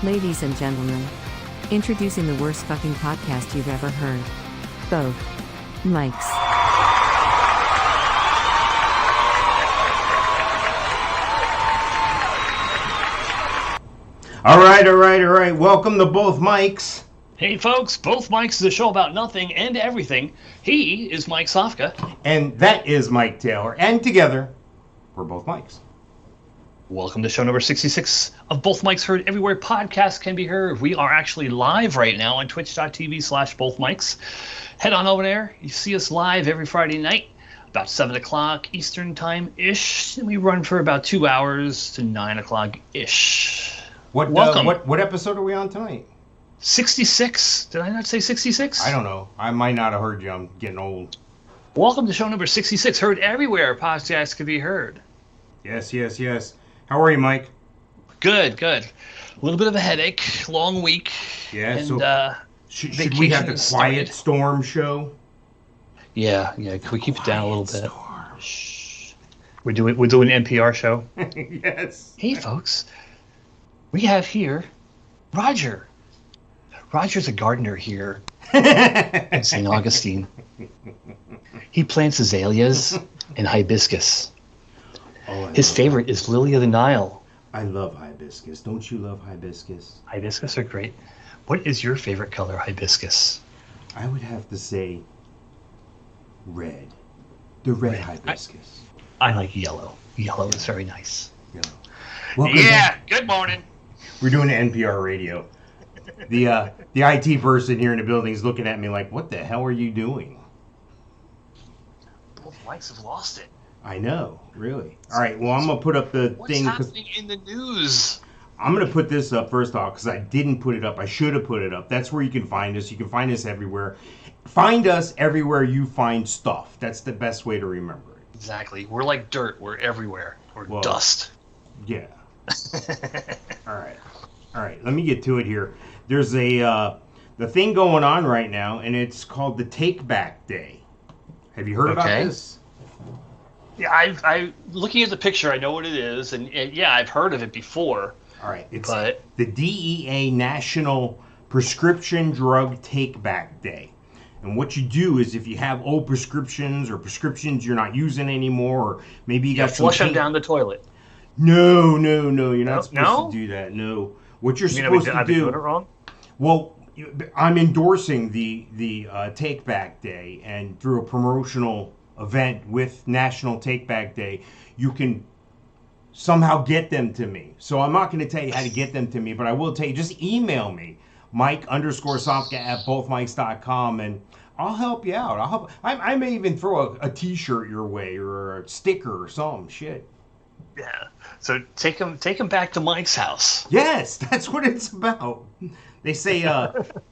Ladies and gentlemen, introducing the worst fucking podcast you've ever heard. Both mics. All right. Welcome to Both Mics. Hey folks, Both Mics is a show about nothing and everything. He is Mike Sofka. And that is Mike Taylor. And together, we're Both Mics. Welcome to show number 66 of Both Mics Heard Everywhere podcasts can be heard. We are actually live right now on twitch.tv/bothmics. Head on over there. You see us live every Friday night, about 7 o'clock Eastern time-ish. And we run for about 2 hours to 9 o'clock-ish. Welcome. What episode are we on tonight? 66. Did I not say 66? I don't know. I might not have heard you. I'm getting old. Welcome to show number 66. Heard everywhere podcasts can be heard. Yes. How are you, Mike? Good. A little bit of a headache. Long week. Yeah. And, so should we have the Quiet Storm show? Yeah. Can we keep it down a little bit? Shh. We're doing an NPR show. Yes. Hey, folks. We have here Roger. Roger's a gardener here in St. Augustine. He plants azaleas and hibiscus. His favorite is Lily of the Nile. I love hibiscus. Don't you love hibiscus? Hibiscus are great. What is your favorite color hibiscus? I would have to say red. The red hibiscus. I like yellow. Yellow is very nice. Yellow. Good morning. We're doing NPR radio. The IT person here in the building is looking at me like, what the hell are you doing? Both mics have lost it. I know, really. All right, well, I'm going to put up the thing. What's happening in the news? I'm going to put this up first off because I didn't put it up. I should have put it up. That's where you can find us. You can find us everywhere. Find us everywhere you find stuff. That's the best way to remember it. Exactly. We're like dirt. We're everywhere. We're dust. Yeah. All right. Let me get to it here. There's the thing going on right now, and it's called the Take Back Day. Have you heard about this? Yeah, I looking at the picture, I know what it is, and yeah, I've heard of it before. All right, it's the DEA National Prescription Drug Take Back Day. And what you do is if you have old prescriptions or prescriptions you're not using anymore, or maybe you got some flush them down the toilet. No, you're not supposed to do that. No. What you're supposed to do... I've been doing it wrong? Well, I'm endorsing the Take Back Day, and through a promotional event with National Take Back Day, you can somehow get them to me. So I'm not going to tell you how to get them to me, but I will tell you, just email me, Mike_Sofka@bothmics.com, and I'll help you out. I may even throw a t-shirt your way or a sticker or something. Shit. Yeah. So take them back to Mike's house. Yes, that's what it's about. They say,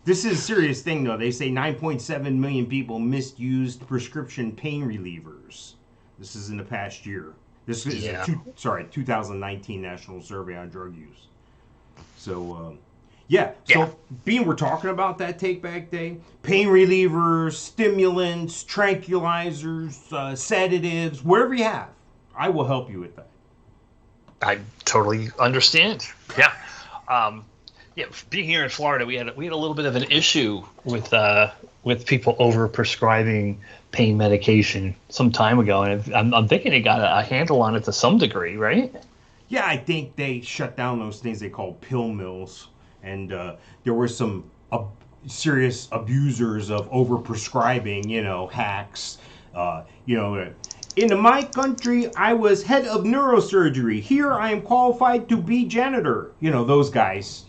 this is a serious thing, though. They say 9.7 million people misused prescription pain relievers. This is in the past year. This is 2019 National Survey on Drug Use. So, So, being we're talking about that Take Back Day, pain relievers, stimulants, tranquilizers, sedatives, whatever you have, I will help you with that. I totally understand. Yeah. Being here in Florida, we had a little bit of an issue with people over prescribing pain medication some time ago, and I'm thinking they got a handle on it to some degree, right? Yeah, I think they shut down those things they call pill mills, and there were some serious abusers of over prescribing. Hacks. In my country, I was head of neurosurgery. Here, I am qualified to be janitor. Those guys,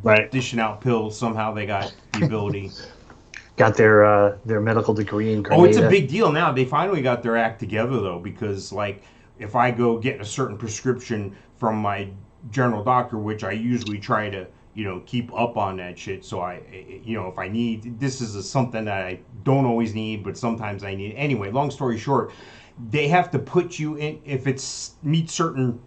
right. Dishing out pills. Somehow they got the ability. Got their medical degree in Grenada. Oh, it's a big deal now. They finally got their act together, though, because, if I go get a certain prescription from my general doctor, which I usually try to, keep up on that shit. So if I need, this is something that I don't always need, but sometimes I need. Anyway, long story short, they have to put you in, if it's meets certain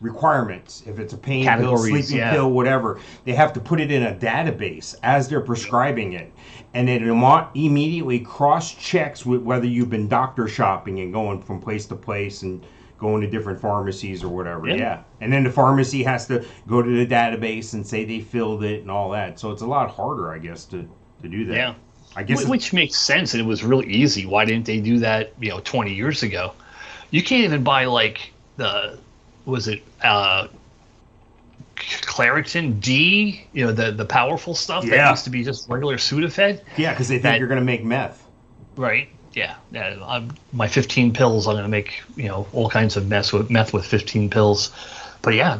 requirements, if it's a pain pill, sleeping pill, whatever, they have to put it in a database as they're prescribing it. And it immediately cross-checks with whether you've been doctor shopping and going from place to place and, going to different pharmacies or whatever. Yeah. Yeah. And then the pharmacy has to go to the database and say they filled it and all that. So it's a lot harder, I guess, to do that. Yeah. I guess Which makes sense, and it was really easy. Why didn't they do that, 20 years ago? You can't even buy like Claritin D, the powerful stuff that used to be just regular Sudafed. Yeah, because they think you're going to make meth. Right. Yeah. My 15 pills, I'm going to make, all kinds of meth with 15 pills. But yeah,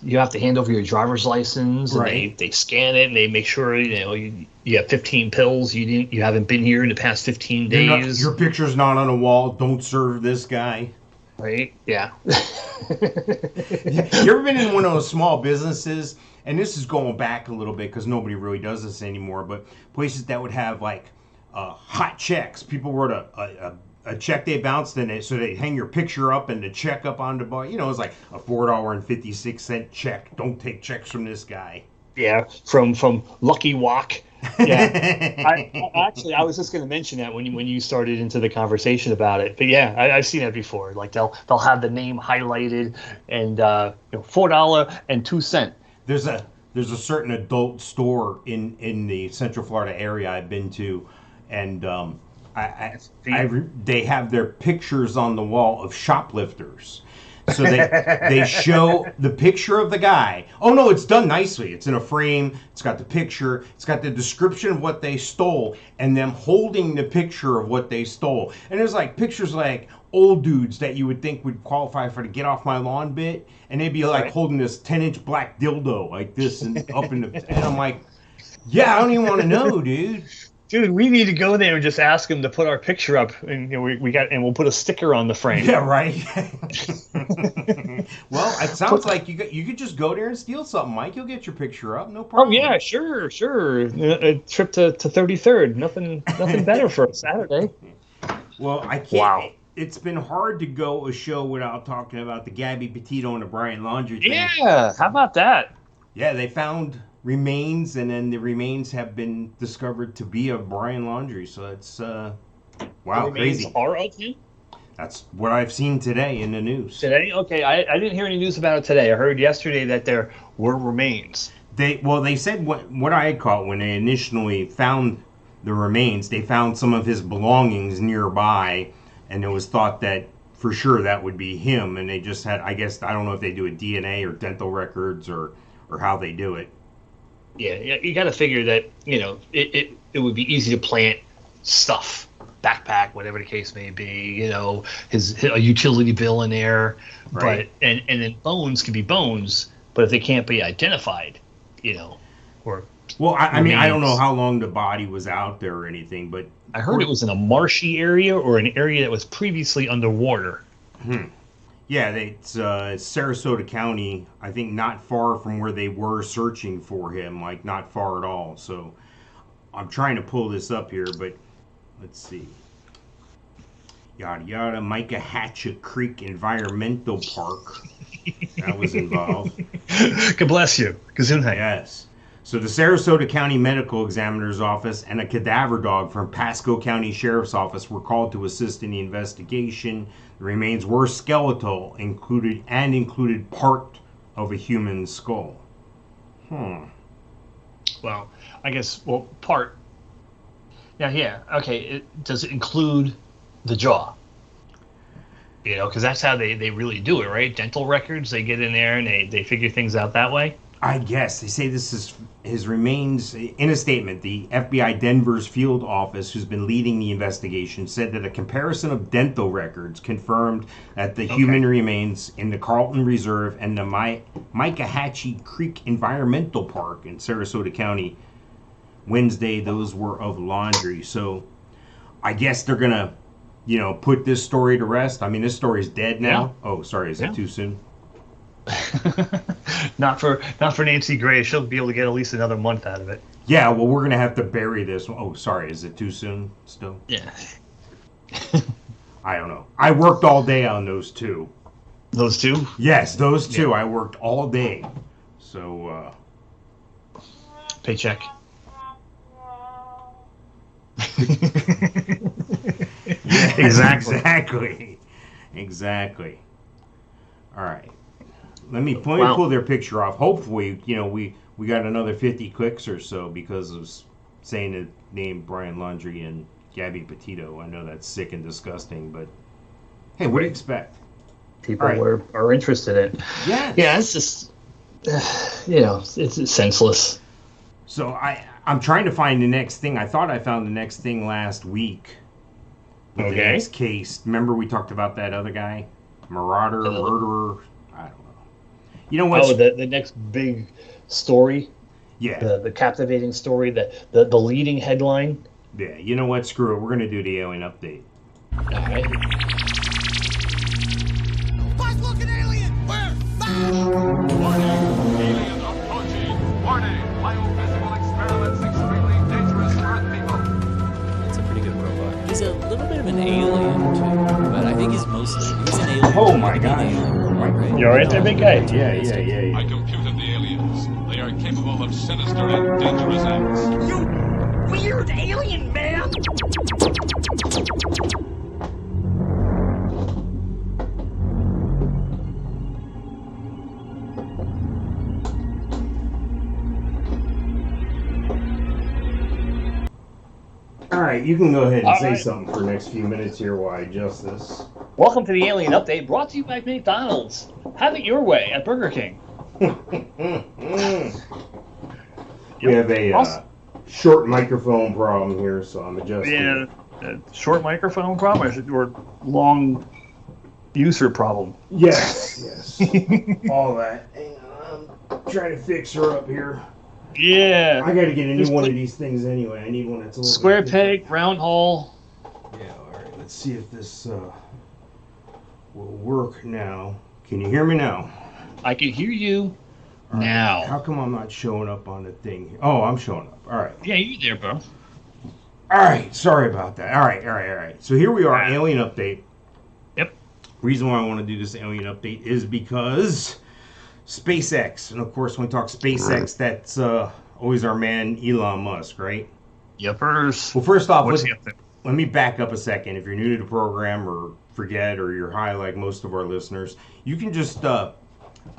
you have to hand over your driver's license, and right. they scan it, and they make sure you have 15 pills. You haven't been here in the past 15 days. Your picture's not on a wall. Don't serve this guy. Right? Yeah. You ever been in one of those small businesses? And this is going back a little bit because nobody really does this anymore. But places that would have like hot checks. People wrote a check they bounced in it, so they hang your picture up and the check up on the bar. It's like a $4.56 check. Don't take checks from this guy. Yeah, from Lucky Walk. Yeah, I was just going to mention that when you started into the conversation about it. But yeah, I've seen that before. Like they'll have the name highlighted and $4.02. There's a certain adult store in the Central Florida area I've been to, and they have their pictures on the wall of shoplifters. So they show the picture of the guy. Oh no, it's done nicely. It's in a frame. It's got the picture. It's got the description of what they stole and them holding the picture of what they stole. And there's like pictures like old dudes that you would think would qualify for the get off my lawn bit, and they'd be like holding this 10-inch black dildo like this and up in the. And I'm like, yeah, I don't even want to know, dude. Dude, we need to go there and just ask them to put our picture up, and we'll put a sticker on the frame. Yeah, right. Well, it sounds like you could just go there and steal something, Mike. You'll get your picture up, no problem. Oh yeah, sure. A trip to 33rd, nothing better for a Saturday. Well, I can't. Wow. It's been hard to go a show without talking about the Gabby Petito and the Brian Laundrie thing. Yeah, how about that? Yeah, they found remains, and then the remains have been discovered to be of Brian Laundrie. So it's wow, the crazy. Remains are of him? That's what I've seen today in the news. Today? Okay, I didn't hear any news about it today. I heard yesterday that there were remains. They said what I had caught when they initially found the remains, they found some of his belongings nearby, and it was thought that for sure that would be him. And they just had, I guess, I don't know if they do a DNA or dental records or how they do it. Yeah, you got to figure that it would be easy to plant stuff, backpack, whatever the case may be. A utility bill in there, right? But and then bones can be bones, but if they can't be identified, or I mean, I don't know how long the body was out there or anything, but I heard it was in a marshy area or an area that was previously underwater. Yeah, it's Sarasota County, I think not far from where they were searching for him, like not far at all. So I'm trying to pull this up here, but let's see. Yada yada, Micah-Hatchett Creek Environmental Park. That was involved. God bless you. Gesundheit. Yes. So the Sarasota County Medical Examiner's Office and a cadaver dog from Pasco County Sheriff's Office were called to assist in the investigation. The remains were skeletal, included part of a human skull. Well, I guess, part. Yeah, okay. Does it include the jaw? Because that's how they really do it, right? Dental records, they get in there and they figure things out that way. I guess. They say this is his remains. In a statement, the FBI Denver's field office, who's been leading the investigation, said that a comparison of dental records confirmed that the human remains in the Carlton Reserve and the Micah-Hatchett Creek Environmental Park in Sarasota County Wednesday, those were of Laundrie. So I guess they're going to, put this story to rest. I mean, this story's dead now. Yeah. Oh, sorry. Is it too soon? Not for Nancy Grace. She'll be able to get at least another month out of it. Yeah, well, we're gonna have to bury this. Oh, sorry, is it too soon still? Yeah. I don't know. I worked all day on those two. Those two? Yes, those two. Yeah. I worked all day. So. Paycheck. Yeah, exactly. All right. Let me pull their picture off. Hopefully, we got another 50 clicks or so because of saying the name Brian Laundrie and Gabby Petito. I know that's sick and disgusting, but hey, what do you expect? People are interested in it. Yeah. Yeah, it's just, it's senseless. So I'm trying to find the next thing. I thought I found the next thing last week. The next case. Remember we talked about that other guy? Murderer. I don't know. You know what? Oh, the next big story? Yeah. The captivating story, the leading headline? Yeah, you know what? Screw it. We're going to do the alien update. All right. Fast-looking alien! Where? Warning! Alien approaching! Warning! Biophysical experiments extremely dangerous for Earth people. It's a pretty good robot. He's a little bit of an alien, too. But I think he's an alien. Oh, my gosh. Right? You're right there, big guy. Yeah. I computed the aliens. They are capable of sinister and dangerous acts. You weird alien man! All right, you can go ahead and say something for the next few minutes here while I adjust this. Welcome to the Alien Update, brought to you by McDonald's. Have it your way at Burger King. We have a short microphone problem here, so I'm adjusting. Yeah, a short microphone problem or long user problem? Yes. All that. Hang on, I'm trying to fix her up here. Yeah. I got to get a new one of these things anyway. I need one that's a little square bit peg, round hole. Yeah, all right. Let's see if this will work now. Can you hear me now? I can hear you All now. Right. How come I'm not showing up on the thing? Oh, I'm showing up. All right. Yeah, you there, bro. All right. Sorry about that. All right. So here we are, alien update. Yep. Reason why I want to do this alien update is because SpaceX, and of course when we talk SpaceX, that's always our man Elon Musk, right? Yepers. Well, first off, What's he up to? let me back up a second. If you're new to the program or forget or you're high like most of our listeners, you can just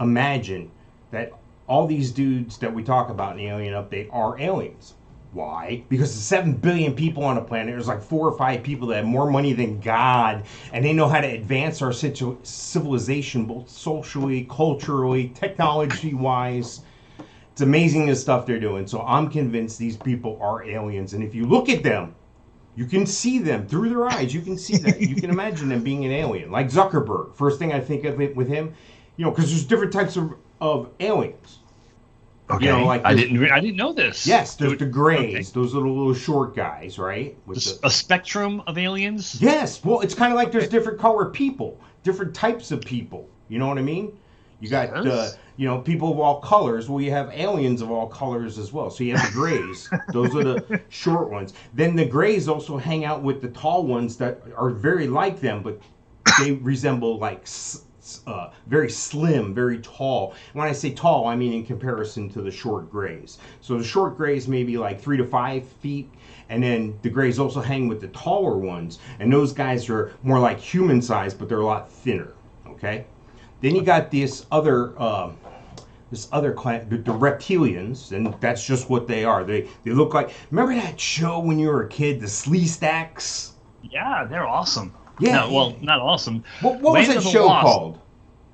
imagine that all these dudes that we talk about in the alien update are aliens. Why? Because there's 7 billion people on the planet. There's like 4 or 5 people that have more money than God, and they know how to advance our civilization, both socially, culturally, technology-wise. It's amazing the stuff they're doing. So I'm convinced these people are aliens. And if you look at them, you can see them through their eyes. You can see that. You can imagine them being an alien. Like Zuckerberg. First thing I think of it with him, because there's different types of aliens. Okay. I didn't know this. Yes, there's the grays, those little short guys, right? With a spectrum of aliens? Yes. Well, it's kind of like there's different color people, different types of people. You know what I mean? You got, people of all colors. Well, you have aliens of all colors as well. So you have the grays. Those are the short ones. Then the grays also hang out with the tall ones that are very like them, but they resemble like very slim, very tall. When I say tall, I mean in comparison to the short grays. So the short grays may be like 3 to 5 feet, and then the grays also hang with the taller ones, and those guys are more like human size, but they're a lot thinner. Okay. Then you got this other clan, the reptilians, and that's just what they are. They look like. Remember that show when you were a kid, the Slee Stacks? Yeah, they're awesome. Yeah. No, well, not awesome. What was that show called?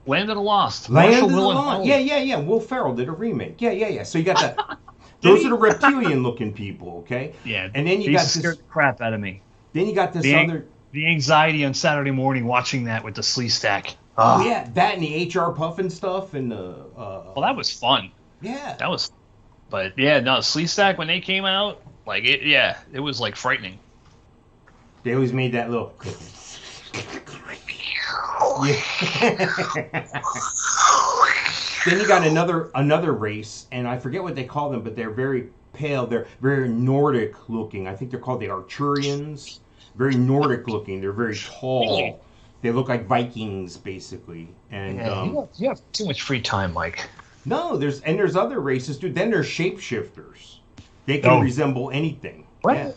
Land of the Lost. Land of the Lost. Yeah. Will Ferrell did a remake. Yeah. So you got that. Those are the reptilian-looking people, okay? Yeah. And then you got this. Scared the crap out of me. Then you got this The anxiety on Saturday morning watching that with the Slee Stack. Oh yeah, that and the HR Puffin stuff and the. Well, that was fun. Yeah. That was. But yeah, no, Slee Stack when they came out, like it. Yeah, it was like frightening. They always made that little. Then you got another race, and I forget what they call them, but they're very pale. They're very Nordic looking. I think they're called the Arturians. Very Nordic looking. They're very tall. They look like Vikings, basically. And you have too much free time, Mike. No, there's other races, dude. Then there's shapeshifters. They can resemble anything. What? Yeah.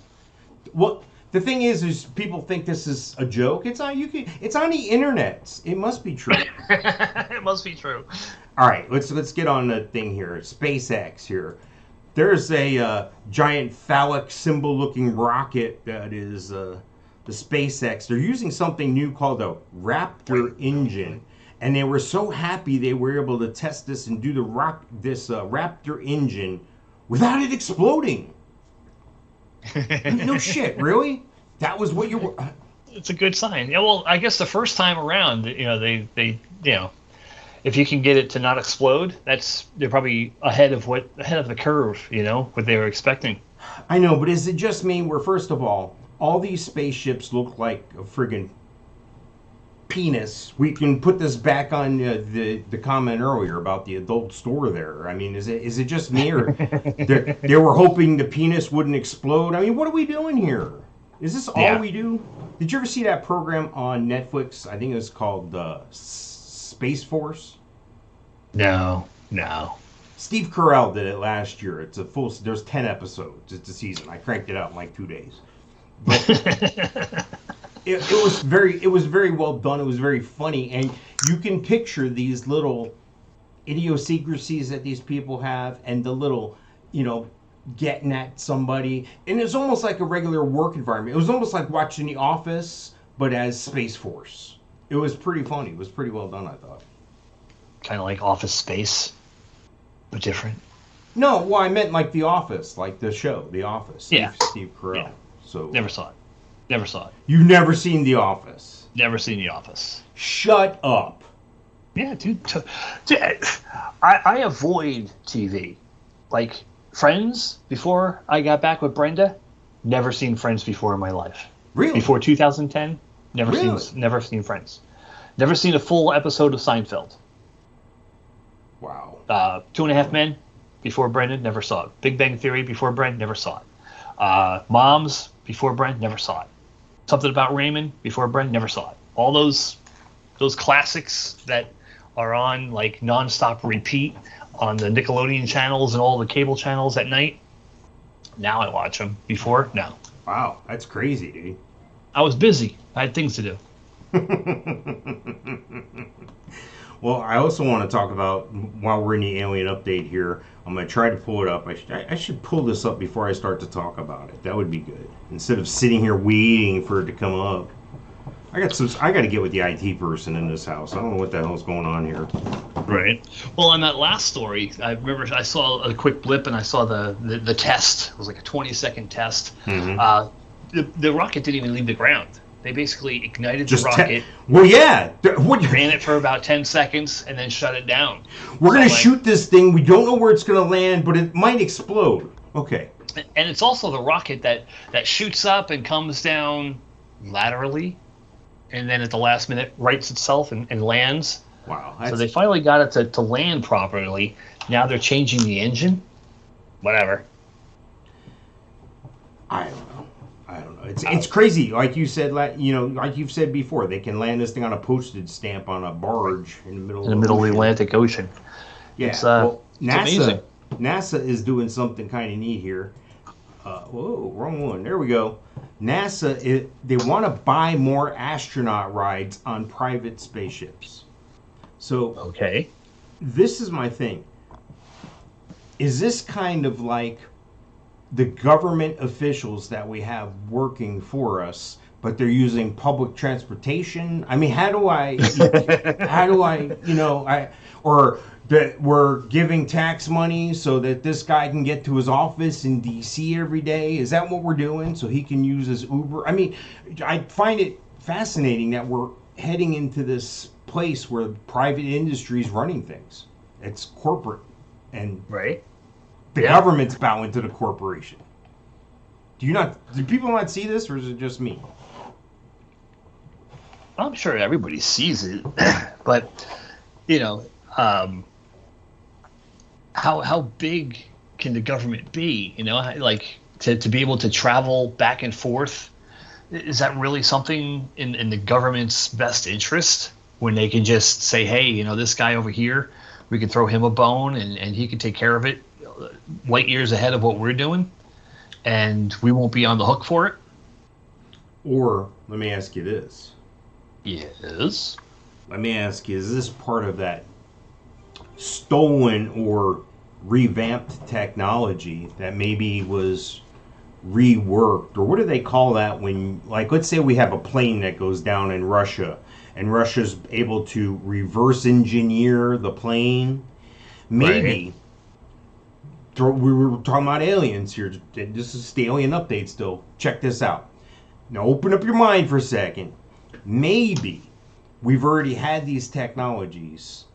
Well, The thing is people think this is a joke. It's on It's on the internet. It must be true. It must be true. All right, let's get on the thing here. SpaceX here. There's a giant phallic symbol-looking rocket that is the SpaceX. They're using something new called a Raptor engine, and they were so happy they were able to test this and do this Raptor engine without it exploding. No shit, really? That was what you were. It's a good sign. Yeah, well, I guess the first time around, they if you can get it to not explode, they're probably ahead of the curve, what they were expecting. I know, but is it just me where, first of all these spaceships look like a friggin' penis? We can put this back on the comment earlier about the adult store there. I mean, is it just me, or they were hoping the penis wouldn't explode? I mean, what are we doing here? Is this all we do? Did you ever see that program on Netflix? I think it was called Space Force. No. Steve Carell did it last year. It's there's 10 episodes. It's a season. I cranked it out in like 2 days. But it was very well done. It was very funny, and you can picture these little idiosyncrasies that these people have, and the little, getting at somebody, and it's almost like a regular work environment. It was almost like watching The Office, but as Space Force. It was pretty funny. It was pretty well done, I thought. Kind of like Office Space, but different. No, well, I meant like The Office, like the show, The Office. Steve Carell. Yeah. So never saw it. You've never seen The Office? Never seen The Office. Shut up. Yeah, dude. I avoid TV. Like Friends, before I got back with Brenda, never seen Friends before in my life. Really? Before 2010, never seen Friends. Never seen a full episode of Seinfeld. Wow. 2.5 Men, before Brendan, never saw it. Big Bang Theory, before Brent, never saw it. Moms, before Brent, never saw it. Something About Raymond, before Brent, never saw it. All those classics that are on like nonstop repeat on the Nickelodeon channels and all the cable channels at night. Now I watch them. Before, no. Wow, that's crazy, dude. I was busy. I had things to do. Well, I also want to talk about, while we're in the alien update here, I'm going to try to pull it up. I should pull this up before I start to talk about it. That would be good. Instead of sitting here waiting for it to come up. I got to get with the IT person in this house. I don't know what the hell's going on here. Right. Well, on that last story, I remember I saw a quick blip and I saw the test. It was like a 20-second test. Mm-hmm. The rocket didn't even leave the ground. They basically ignited the rocket. Well, yeah. Ran it for about 10 seconds and then shut it down. We're going to shoot this thing. We don't know where it's going to land, but it might explode. Okay. And it's also the rocket that shoots up and comes down laterally, and then at the last minute rights itself and lands. Wow. So they finally got it to land properly. Now they're changing the engine. Whatever. I don't know. It's crazy. Like you said, like you've said before, they can land this thing on a postage stamp on a barge in the middle of the Atlantic Ocean. Yeah. It's amazing. NASA is doing something kind of neat here. Whoa, wrong one. There we go. NASA, they want to buy more astronaut rides on private spaceships. So, okay, this is my thing. Is this kind of like the government officials that we have working for us, but they're using public transportation? I mean, or that we're giving tax money so that this guy can get to his office in DC every day? Is that what we're doing? So he can use his Uber? I mean, I find it fascinating that we're heading into this place where private industry is running things. It's corporate, and right. The government's bowing to the corporation. Do people not see this, or is it just me? I'm sure everybody sees it, but how big can the government be? Like to be able to travel back and forth. Is that really something in the government's best interest, when they can just say, hey, this guy over here, we can throw him a bone and he can take care of it light years ahead of what we're doing, and we won't be on the hook for it? Or let me ask you this. Yes. Let me ask you, is this part of that stolen or revamped technology that maybe was reworked, or what do they call that when, like, let's say we have a plane that goes down in Russia and Russia's able to reverse engineer the plane? Maybe. Right. We were talking about aliens here. This is the alien update still. Check this out. Now open up your mind for a second. Maybe we've already had these technologies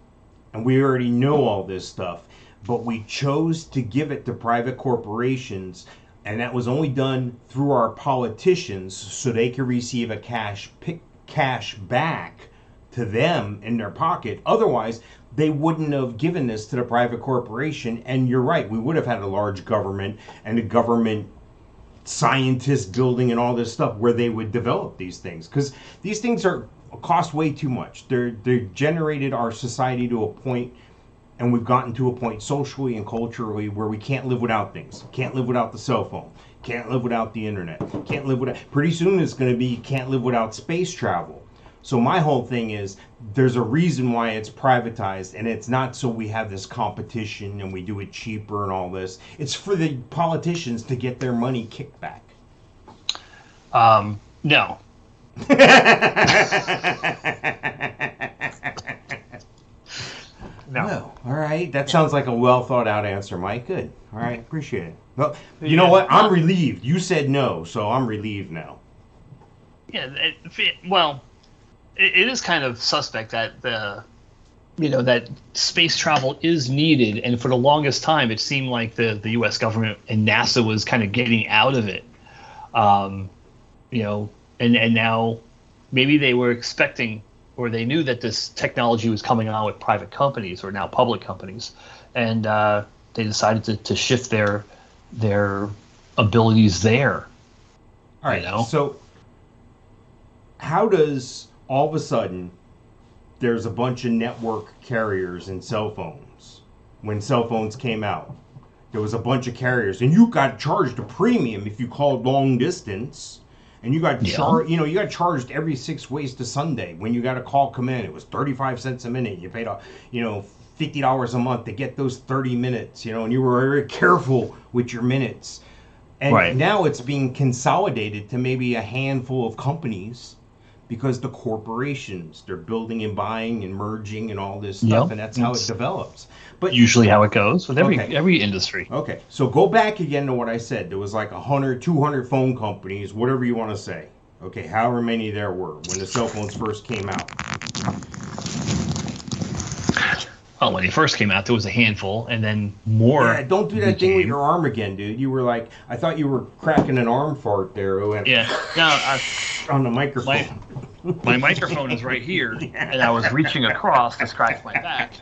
and we already know all this stuff, but we chose to give it to private corporations, and that was only done through our politicians so they could receive a cash back to them in their pocket. Otherwise, they wouldn't have given this to the private corporation. And you're right, we would have had a large government and a government scientist building and all this stuff where they would develop these things, because these things cost way too much. They're generated our society to a point, and we've gotten to a point socially and culturally where we can't live without things. Can't live without the cell phone. Can't live without the internet. Can't live without. Pretty soon it's going to be you can't live without space travel. So my whole thing is there's a reason why it's privatized, and it's not so we have this competition and we do it cheaper and all this. It's for the politicians to get their money kicked back. No. No. Well, all right. That sounds like a well thought out answer, Mike. Good. All right. Appreciate it. Well, you know what? I'm relieved. You said no, so I'm relieved now. Yeah. It is kind of suspect that that space travel is needed, and for the longest time, it seemed like the U.S. government and NASA was kind of getting out of it. And now maybe they were expecting, or they knew that this technology was coming on with private companies or now public companies, and they decided to shift their abilities there. All right. So how does all of a sudden there's a bunch of network carriers and cell phones? When cell phones came out, there was a bunch of carriers, and you got charged a premium if you called long distance, and you got you got charged every 6 ways to Sunday when you got a call come in. It was 35 cents a minute. You paid $50 a month to get those 30 minutes, and you were very careful with your minutes. And now it's being consolidated to maybe a handful of companies, because the corporations, they're building and buying and merging and all this stuff, and that's how it develops. But usually how it goes with every industry. Okay, so go back again to what I said. There was like 100, 200 phone companies, whatever you want to say. Okay, however many there were when the cell phones first came out. Oh, when they first came out, there was a handful, and then more. Yeah, don't do that thing with your arm again, dude. You were like, I thought you were cracking an arm fart there. Yeah, no, on the microphone. My microphone is right here, and I was reaching across to scratch my back.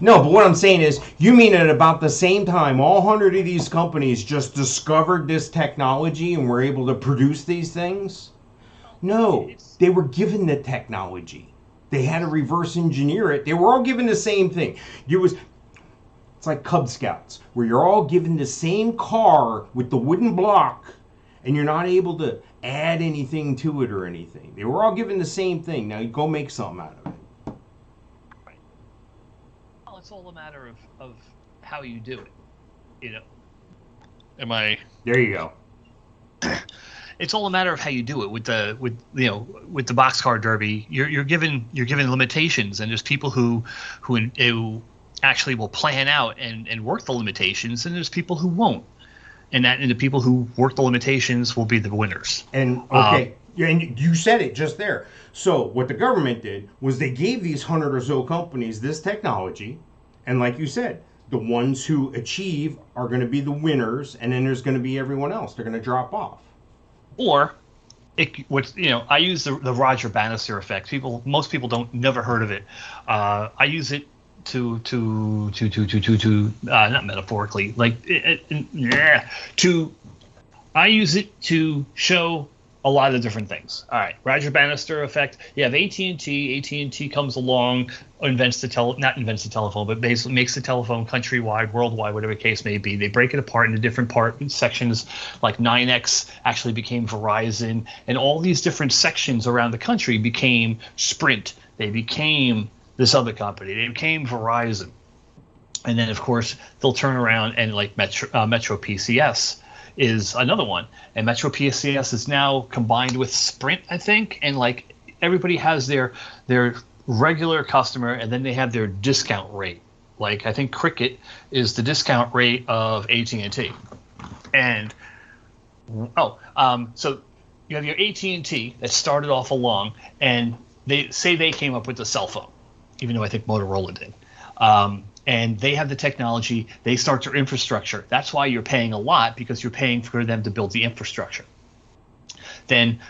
No, but what I'm saying is, you mean at about the same time, all 100 of these companies just discovered this technology and were able to produce these things? No, they were given the technology. They had to reverse engineer it. They were all given the same thing. It's like Cub Scouts, where you're all given the same car with the wooden block, and you're not able to add anything to it or anything. They were all given the same thing. Now you go make something out of it. Right. Well, it's all a matter of how you do it. Am I? There you go. It's all a matter of how you do it with the boxcar derby. You're given limitations, and there's people who actually will plan out and work the limitations, and there's people who won't, and the people who work the limitations will be the winners. And and you said it just there. So what the government did was they gave these 100 or so companies this technology, and like you said, the ones who achieve are going to be the winners, and then there's going to be everyone else. They're going to drop off. Or, I use the Roger Bannister effect. Most people never heard of it. I use it to not metaphorically, I use it to show a lot of different things. All right, Roger Bannister effect. You have AT&T. AT&T comes along, not invents the telephone, but basically makes the telephone countrywide, worldwide, whatever the case may be. They break it apart into different sections, like 9X actually became Verizon, and all these different sections around the country became Sprint. They became this other company. They became Verizon. And then, of course, they'll turn around and like Metro PCS is another one. And Metro PCS is now combined with Sprint, I think. And like everybody has their regular customer, and then they have their discount rate. Like I think Cricket is the discount rate of AT&T. And so you have your AT&T that started off along, and they came up with the cell phone, even though I think Motorola did. And they have the technology. They start their infrastructure. That's why you're paying a lot, because you're paying for them to build the infrastructure. Then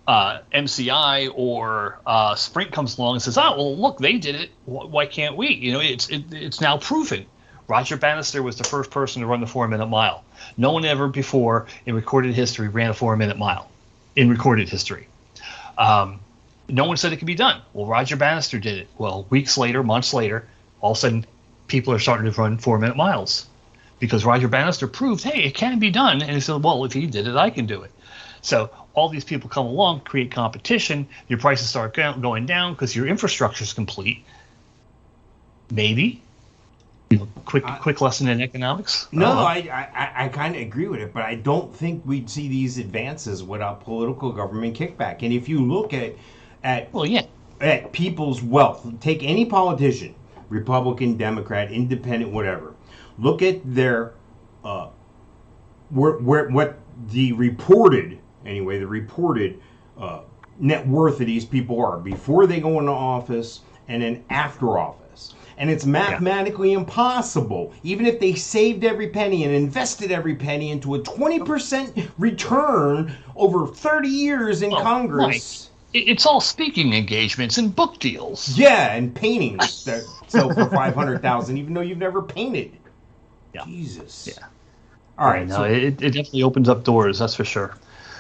MCI or Sprint comes along and says, "Oh, well, look, they did it. Why can't we?" You know, it's now proven. Roger Bannister was the first person to run the 4-minute mile. No one ever before in recorded history ran a 4-minute mile in recorded history. No one said it could be done. Well, Roger Bannister did it. Well, weeks later, months later, all of a sudden, people are starting to run 4-minute miles because Roger Bannister proved, hey, it can be done. And he said, well, if he did it, I can do it. So all these people come along, create competition. Your prices start going down because your infrastructure is complete. Maybe. Quick lesson in economics. No, I kind of agree with it, but I don't think we'd see these advances without political government kickback. And if you look at people's wealth, take any politician, Republican, Democrat, Independent, whatever. Look at their what the reported net worth of these people are before they go into office and then after office. And it's mathematically impossible, even if they saved every penny and invested every penny into a 20% return over 30 years in Congress. Mike, it's all speaking engagements and book deals. Yeah, and paintings that sell for $500,000, even though you've never painted. Yeah. Jesus. Yeah. All right. No, it definitely opens up doors. That's for sure.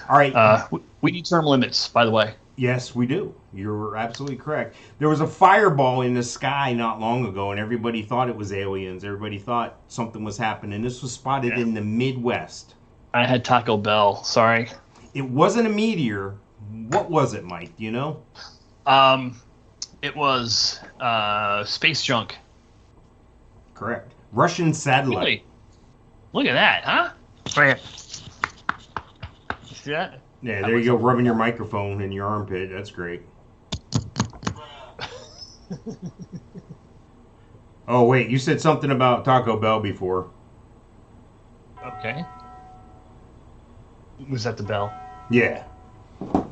All right. We need term limits, by the way. Yes, we do. You're absolutely correct. There was a fireball in the sky not long ago, and everybody thought it was aliens. Everybody thought something was happening. This was spotted in the Midwest. I had Taco Bell. Sorry. It wasn't a meteor. What was it, Mike? Do you know? It was space junk. Correct. Russian satellite. Really? Look at that, huh? Right. See that? Yeah, there you go, rubbing your microphone in your armpit. That's great. Oh, wait, you said something about Taco Bell before. Okay. Was that the bell? Yeah.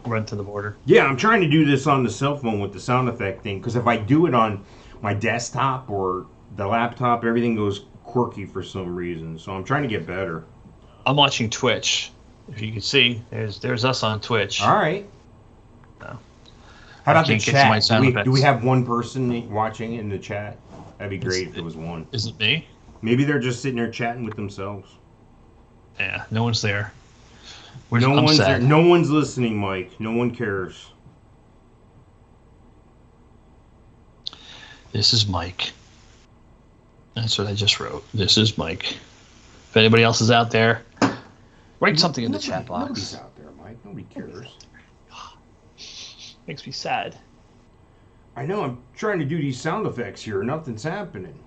Run to the border. Yeah, I'm trying to do this on the cell phone with the sound effect thing, because if I do it on my desktop or the laptop, everything goes quirky for some reason. So I'm trying to get better. I'm watching Twitch. If you can see, there's us on Twitch. All right. No. How about the chat? Do we effects. have one person watching in the chat? That'd be great if it was one. Is it me? Maybe they're just sitting there chatting with themselves. Yeah, no one's there. No one's there. No one's listening, Mike. No one cares. This is Mike. That's what I just wrote. This is Mike. If anybody else is out there, write something in the chat box. Nobody's out there, Mike. Nobody cares. Makes me sad. I know. I'm trying to do these sound effects here. Nothing's happening.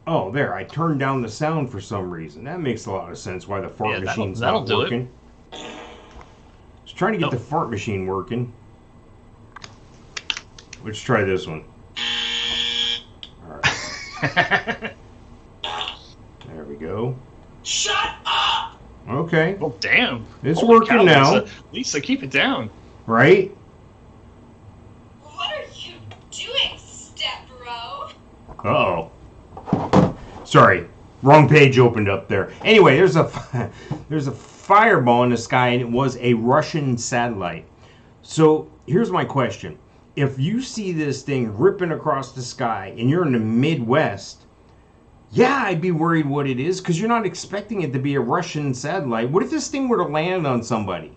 Oh, there. I turned down the sound for some reason. That makes a lot of sense why the fart machine's not working. Just trying to get the fart machine working. Let's try this one. All right. There we go. Shut up! Okay. Oh, damn. It's working now. Lisa, keep it down. Right? What are you doing, step bro? Uh-oh. Sorry. Wrong page opened up there. Anyway, there's a fireball in the sky, and it was a Russian satellite. So here's my question. If you see this thing ripping across the sky and you're in the Midwest, Yeah, I'd be worried what it is because you're not expecting it to be a Russian satellite. What if this thing were to land on somebody?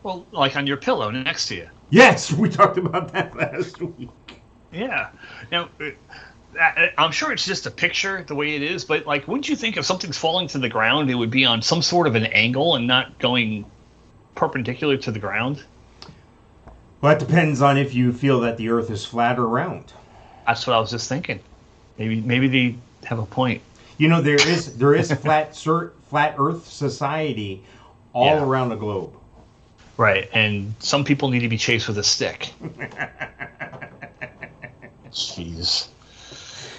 Well, like on your pillow next to you. Yes, we talked about that last week. Yeah. Now, I'm sure it's just a picture the way it is, but like, wouldn't you think if something's falling to the ground, it would be on some sort of an angle and not going perpendicular to the ground? Well, that depends on if you feel that the Earth is flat or round. That's what I was just thinking. Maybe they have a point. You know, there is flat Earth society all around the globe. Right, and some people need to be chased with a stick. Jeez.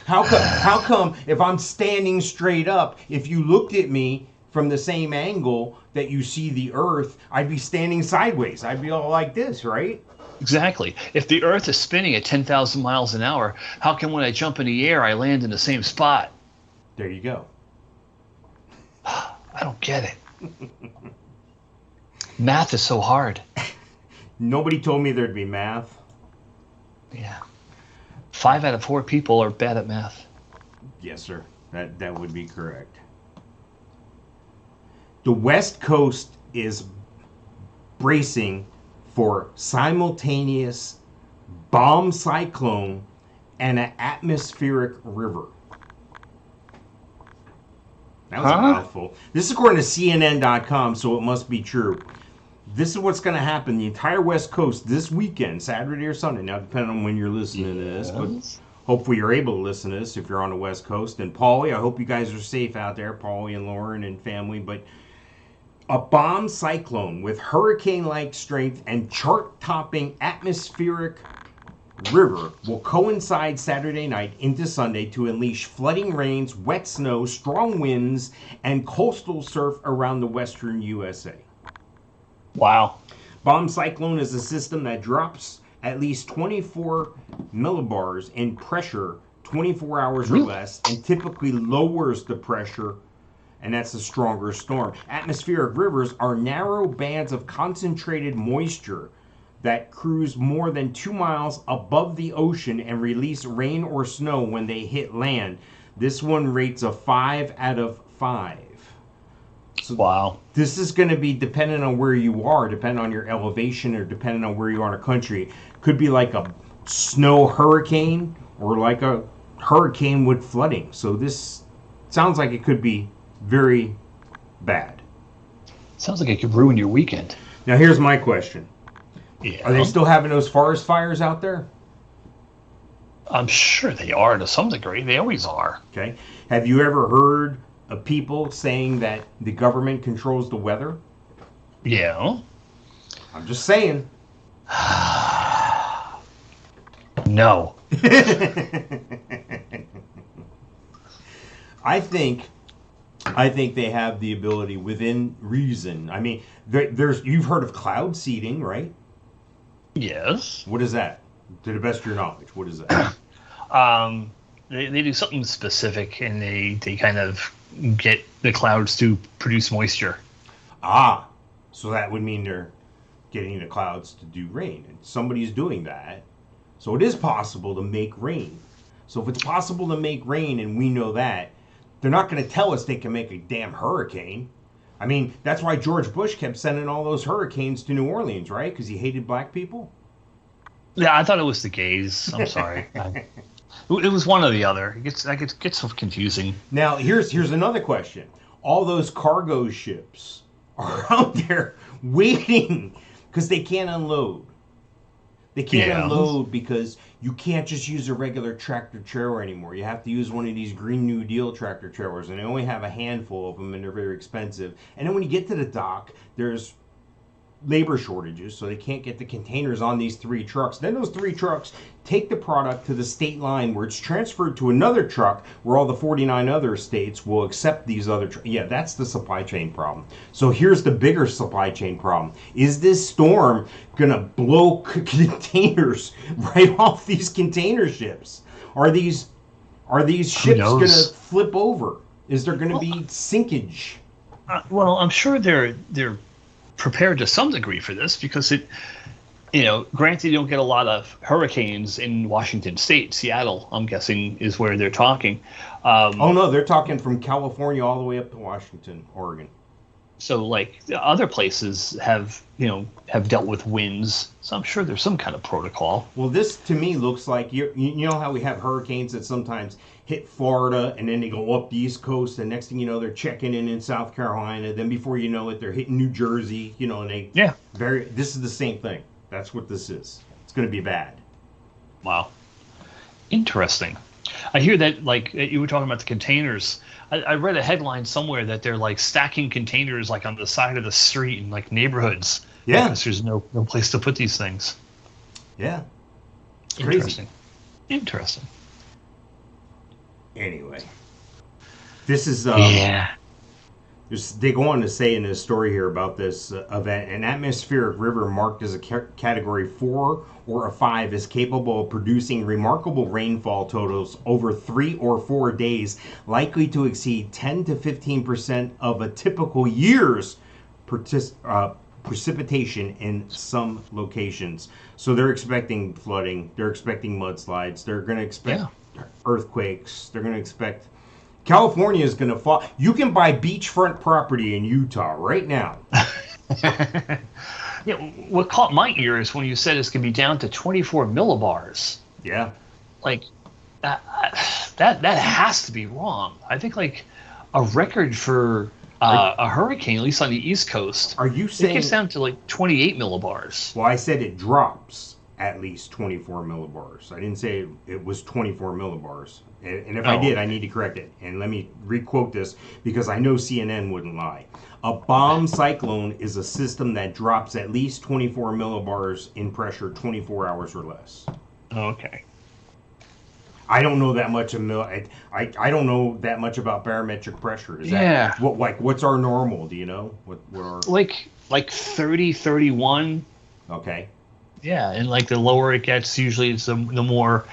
How come if I'm standing straight up, if you looked at me from the same angle that you see the Earth, I'd be standing sideways. I'd be all like this, right? Exactly. If the Earth is spinning at 10,000 miles an hour, how come when I jump in the air, I land in the same spot? There you go. I don't get it. Math is so hard. Nobody told me there'd be math. Yeah. 5 out of 4 people are bad at math. Yes, sir. That would be correct. The West Coast is bracing for simultaneous bomb cyclone and an atmospheric river. That was a mouthful. This is according to CNN.com, so it must be true. This is what's going to happen the entire West Coast this weekend, Saturday or Sunday. Now, depending on when you're listening to this, but hopefully you're able to listen to this if you're on the West Coast. And Paulie, I hope you guys are safe out there, Paulie and Lauren and family. But a bomb cyclone with hurricane-like strength and chart-topping atmospheric river will coincide Saturday night into Sunday to unleash flooding rains, wet snow, strong winds, and coastal surf around the western USA. Wow. Bomb cyclone is a system that drops at least 24 millibars in pressure 24 hours or less and typically lowers the pressure, and that's a stronger storm. Atmospheric rivers are narrow bands of concentrated moisture that cruise more than 2 miles above the ocean and release rain or snow when they hit land. This one rates a 5 out of 5. So wow. This is going to be dependent on where you are, depending on your elevation, or depending on where you are in the country. Could be like a snow hurricane or like a hurricane with flooding. So this sounds like it could be very bad. Sounds like it could ruin your weekend. Now here's my question. Yeah. Are they still having those forest fires out there? I'm sure they are to some degree. They always are. Okay. Have you ever heard of people saying that the government controls the weather? Yeah. I'm just saying. No. I think they have the ability within reason. I mean, you've heard of cloud seeding, right? Yes. What is that? To the best of your knowledge, what is that? They do something specific, and they kind of get the clouds to produce moisture. Ah, so that would mean they're getting the clouds to do rain, and somebody's doing that. So it is possible to make rain. So if it's possible to make rain, and we know that, they're not going to tell us they can make a damn hurricane. I mean, that's why George Bush kept sending all those hurricanes to New Orleans, right? Because he hated black people? Yeah, I thought it was the gays. I'm sorry. It was one or the other. It gets so confusing. Now, here's another question. All those cargo ships are out there waiting because they can't unload. They can't unload because you can't just use a regular tractor trailer anymore. You have to use one of these Green New Deal tractor trailers, and they only have a handful of them, and they're very expensive. And then when you get to the dock, there's labor shortages, so they can't get the containers on these 3 trucks. Then those 3 trucks take the product to the state line where it's transferred to another truck where all the 49 other states will accept these other yeah, that's the supply chain problem. So here's the bigger supply chain problem. Is this storm gonna blow containers right off these container ships? Are these ships gonna flip over? Is there gonna be sinkage? Well, I'm sure they're prepared to some degree for this, because Granted, you don't get a lot of hurricanes in Washington State. Seattle, I'm guessing, is where they're talking. Oh no, they're talking from California all the way up to Washington, Oregon. So, like, other places have dealt with winds. So I'm sure there's some kind of protocol. Well, this to me looks like you know how we have hurricanes that sometimes hit Florida and then they go up the East Coast, and next thing you know they're checking in South Carolina. Then before you know it, they're hitting New Jersey. And they This is the same thing. That's what this is. It's going to be bad. Wow, interesting. I hear that, like, you were talking about the containers. I read a headline somewhere that they're like stacking containers like on the side of the street in like neighborhoods. Yeah. Because there's no place to put these things. Yeah. It's crazy. Interesting. Anyway. This is yeah. They go on to say in this story here about this event, an atmospheric river marked as a category 4 or a 5 is capable of producing remarkable rainfall totals over 3 or 4 days, likely to exceed 10 to 15% of a typical year's precipitation in some locations. So they're expecting flooding, they're expecting mudslides, they're going to expect earthquakes, they're going to expect... California is going to fall. You can buy beachfront property in Utah right now. Yeah, what caught my ear is when you said it's going to be down to 24 millibars. Yeah. Like, that has to be wrong. I think, like, a record for a hurricane, at least on the East Coast, are you saying it gets down to, like, 28 millibars. Well, I said it drops at least 24 millibars. I didn't say it was 24 millibars. And if I did, I need to correct it. And let me re-quote this because I know CNN wouldn't lie. A bomb cyclone is a system that drops at least 24 millibars in pressure 24 hours or less. Okay. I don't know that much I don't know that much about barometric pressure. Is that what's our normal? Do you know? What our... like 30, 31. Okay. Yeah, and like the lower it gets, usually it's the more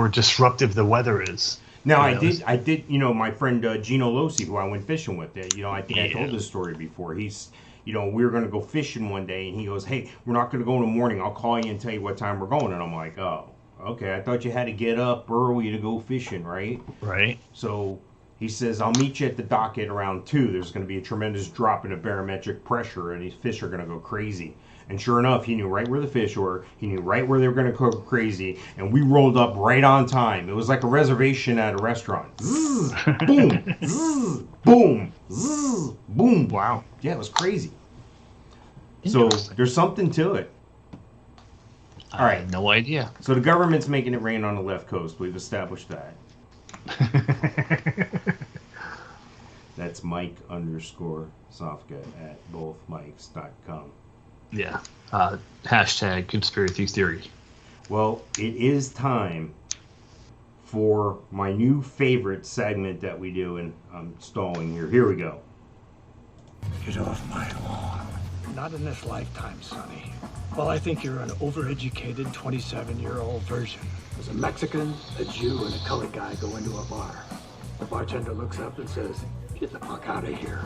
disruptive the weather is. Now, I did, my friend Gino Losi, who I went fishing with, I think I told this story before. He's, we were going to go fishing one day, and he goes, hey, we're not going to go in the morning. I'll call you and tell you what time we're going. And I'm like, oh, okay. I thought you had to get up early to go fishing, right? Right. So he says, I'll meet you at the dock at around 2. There's going to be a tremendous drop in the barometric pressure, and these fish are going to go crazy. And sure enough, he knew right where the fish were. He knew right where they were going to go crazy. And we rolled up right on time. It was like a reservation at a restaurant. Zzz, boom, zzz, boom, zzz, boom. Wow. Yeah, it was crazy. So there's something to it. All right. I had no idea. So the government's making it rain on the left coast. We've established that. That's Mike_Sofka at bothmikes.com. Yeah. Hashtag conspiracy theory. Well, it is time for my new favorite segment that we do, and I'm stalling here. Here we go. Get off my lawn. Not in this lifetime, Sonny. Well, I think you're an overeducated 27-year-old version. There's a Mexican, a Jew, and a colored guy go into a bar. The bartender looks up and says, get the fuck out of here.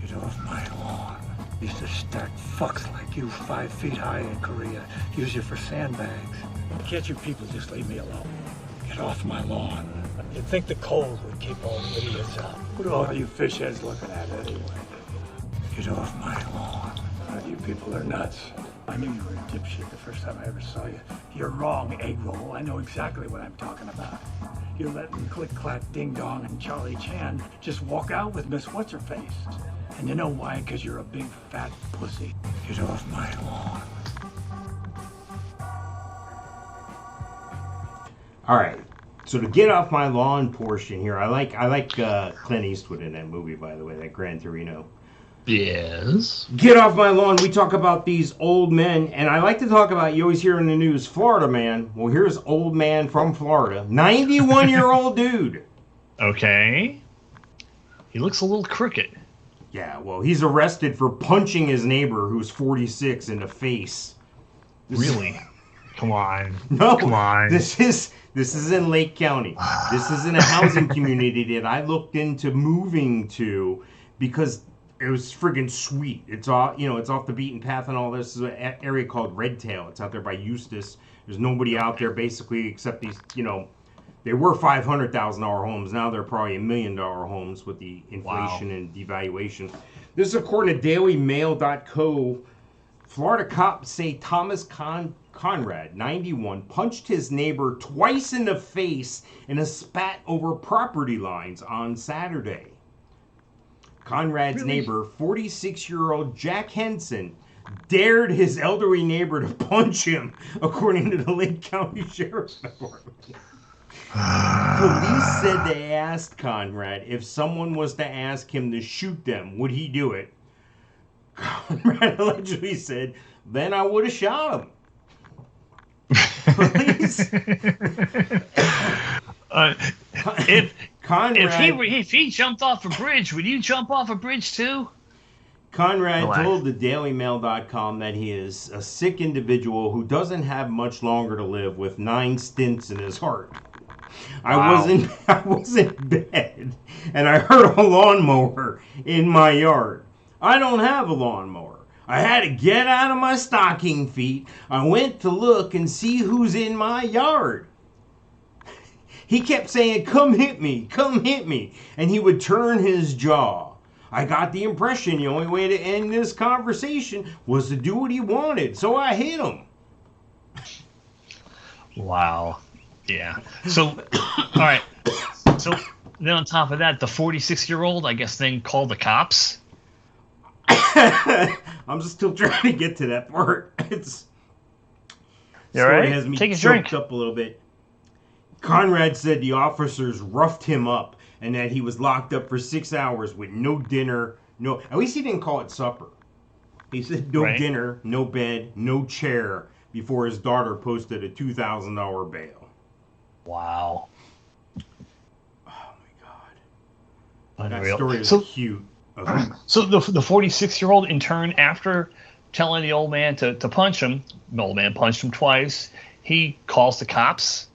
Get off my lawn. Used to stack fucks like you 5 feet high in Korea. Use you for sandbags. Can't you people just leave me alone? Get off my lawn. You'd think the cold would keep all the idiots out. What are all you fish heads looking at anyway? Get off my lawn. You people are nuts. I knew you were a dipshit the first time I ever saw you. You're wrong, egg roll. I know exactly what I'm talking about. You're letting Click Clack Ding Dong and Charlie Chan just walk out with Miss What's-Her-Face. And you know why? Because you're a big fat pussy. Get off my lawn. All right. So to get off my lawn portion here, I like Clint Eastwood in that movie, by the way, that Gran Torino. Yes. Get off my lawn. We talk about these old men, and I like to talk about, you always hear in the news, Florida man. Well, here's old man from Florida, 91-year-old dude. Okay. He looks a little crooked. Yeah, well, he's arrested for punching his neighbor who's 46 in the face. Really? Come on. No. Come on. This is in Lake County. This is in a housing community that I looked into moving to because It was friggin' sweet. It's all, it's off the beaten path and all this. This is an area called Redtail. It's out there by Eustis. There's nobody out there basically except these, they were $500,000 homes. Now they're probably $1 million homes with the inflation and devaluation. This is according to DailyMail.co. Florida cops say Thomas Conrad, 91, punched his neighbor twice in the face in a spat over property lines on Saturday. Conrad's neighbor, 46-year-old Jack Henson, dared his elderly neighbor to punch him, according to the Lake County Sheriff's Department. Police said they asked Conrad if someone was to ask him to shoot them, would he do it? Conrad allegedly said, then I would have shot him. Police. If he jumped off a bridge, would you jump off a bridge too? Conrad told the DailyMail.com that he is a sick individual who doesn't have much longer to live with 9 stents in his heart. Wow. I was in bed and I heard a lawnmower in my yard. I don't have a lawnmower. I had to get out of my stocking feet. I went to look and see who's in my yard. He kept saying, come hit me, and he would turn his jaw. I got the impression the only way to end this conversation was to do what he wanted, so I hit him. Wow. Yeah. So, all right. So then on top of that, the 46-year-old, I guess, then called the cops. I'm just still trying to get to that part. It's right? Has me Take a choked drink. up a little bit. Conrad said the officers roughed him up and that he was locked up for 6 hours with no dinner, at least he didn't call it supper. He said no dinner, no bed, no chair before his daughter posted a $2,000 bail. Wow. Oh my God. Unreal. That story is cute. So the 46-year-old, in turn, after telling the old man to punch him, the old man punched him twice, he calls the cops.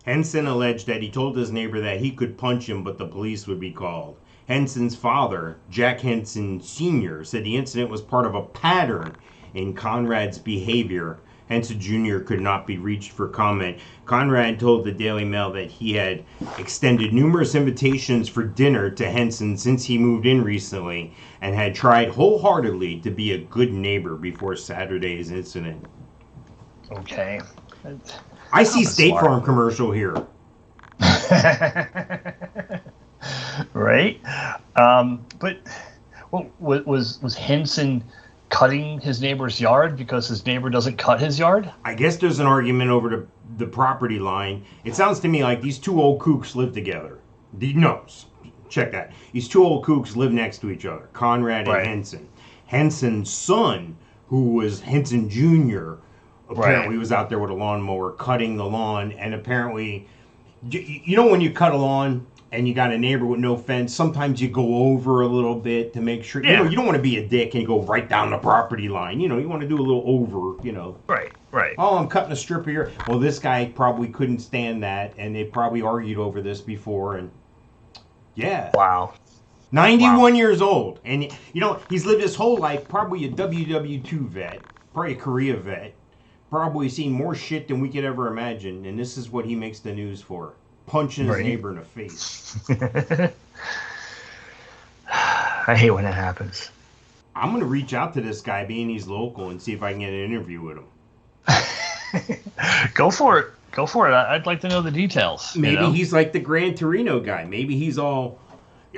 Henson alleged that he told his neighbor that he could punch him, but the police would be called. Henson's father, Jack Henson Sr., said the incident was part of a pattern in Conrad's behavior. Henson Jr. could not be reached for comment. Conrad told the Daily Mail that he had extended numerous invitations for dinner to Henson since he moved in recently and had tried wholeheartedly to be a good neighbor before Saturday's incident. Okay. I see State Farm commercial here. Right? But was Henson cutting his neighbor's yard because his neighbor doesn't cut his yard? I guess there's an argument over the property line. It sounds to me like these two old kooks live together. No, check that. These two old kooks live next to each other, Conrad and Henson. Henson's son, who was Henson Jr., apparently was out there with a lawnmower cutting the lawn, and apparently, when you cut a lawn and you got a neighbor with no fence, sometimes you go over a little bit to make sure, you don't want to be a dick and go right down the property line. You want to do a little over, Right. Oh, I'm cutting a strip here. Well, this guy probably couldn't stand that, and they probably argued over this before, and yeah. Wow. 91 years old, and he's lived his whole life, probably a WW2 vet, probably a Korea vet, probably seen more shit than we could ever imagine, and this is what he makes the news for. Punching his neighbor in the face. I hate when that happens. I'm going to reach out to this guy, being he's local, and see if I can get an interview with him. Go for it. I'd like to know the details. Maybe he's like the Gran Torino guy. Maybe he's all,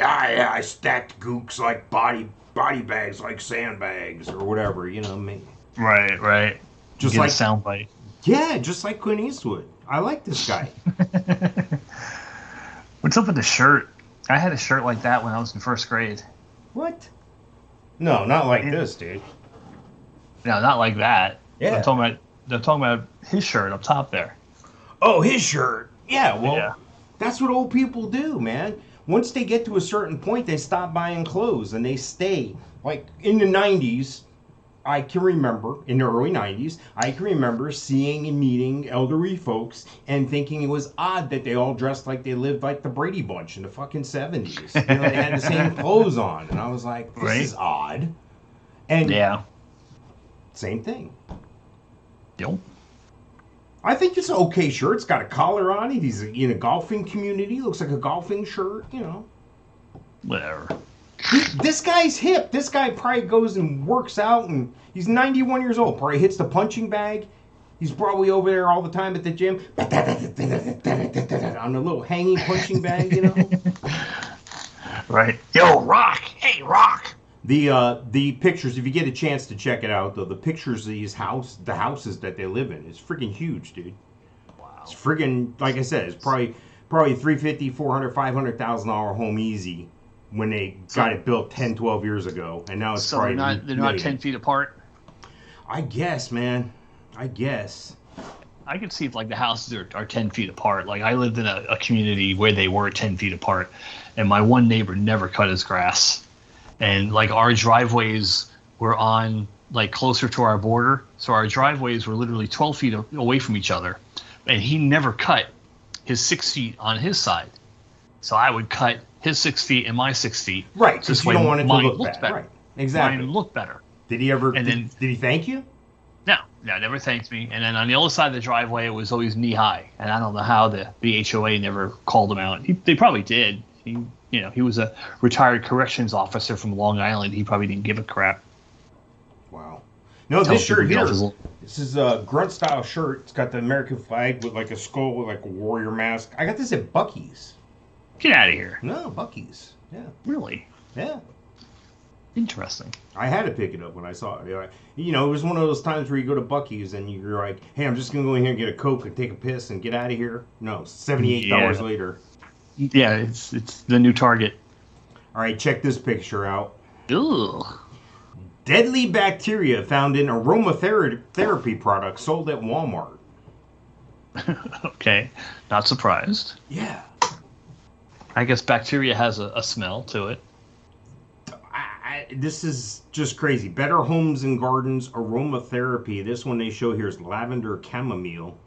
I stacked gooks like body bags, like sandbags, or whatever, maybe. Right. Just get like a soundbite. Yeah, just like Clint Eastwood. I like this guy. What's up with the shirt? I had a shirt like that when I was in first grade. What? No, not like this, dude. No, not like that. Yeah. I'm talking about his shirt up top there. Oh, his shirt. Yeah, well, that's what old people do, man. Once they get to a certain point, they stop buying clothes and they stay. Like in the 90s, I can remember in the early 90s, I can remember seeing and meeting elderly folks and thinking it was odd that they all dressed like they lived like the Brady Bunch in the fucking 70s. You know, they had the same clothes on. And I was like, this is odd. And same thing. Yep. I think it's an okay shirt. It's got a collar on it. He's in a golfing community. Looks like a golfing shirt, you know. Whatever. This guy's hip. This guy probably goes and works out, and he's 91 years old. Probably hits the punching bag. He's probably over there all the time at the gym on the little hanging punching bag, you know. Right. Yo, Rock. Hey, Rock. The pictures, if you get a chance to check it out, though, the pictures of the houses that they live in, is freaking huge, dude. Wow. It's freaking, like I said, it's probably $350,000, $400,000, $500,000 home easy. When they got it built 10, 12 years ago, and now it's probably they're not 10 feet apart. I guess, man. I guess. I could see if like the houses are 10 feet apart. Like I lived in a community where they were 10 feet apart, and my one neighbor never cut his grass, and like our driveways were on like closer to our border, so our driveways were literally 12 feet away from each other, and he never cut his 6 feet on his side, so I would cut his 6 feet and my 6 feet. Right, because you don't want it to look bad. Better. Right, exactly. Mine looked better. Did he ever? Did he thank you? No, never thanked me. And then on the other side of the driveway, it was always knee high. And I don't know how the HOA never called him out. They probably did. He was a retired corrections officer from Long Island. He probably didn't give a crap. Wow. No, this shirt here. This is a grunt style shirt. It's got the American flag with like a skull with like a warrior mask. I got this at Buc-ee's. Get out of here. No, Buc-ee's. Yeah. Really? Yeah. Interesting. I had to pick it up when I saw it. You know, it was one of those times where you go to Buc-ee's and you're like, hey, I'm just going to go in here and get a Coke and take a piss and get out of here. No, $78 later. Yeah, it's the new Target. All right, check this picture out. Ugh. Deadly bacteria found in aromatherapy products sold at Walmart. Okay, not surprised. Yeah. I guess bacteria has a smell to it. This is just crazy. Better Homes and Gardens Aromatherapy. This one they show here is lavender chamomile.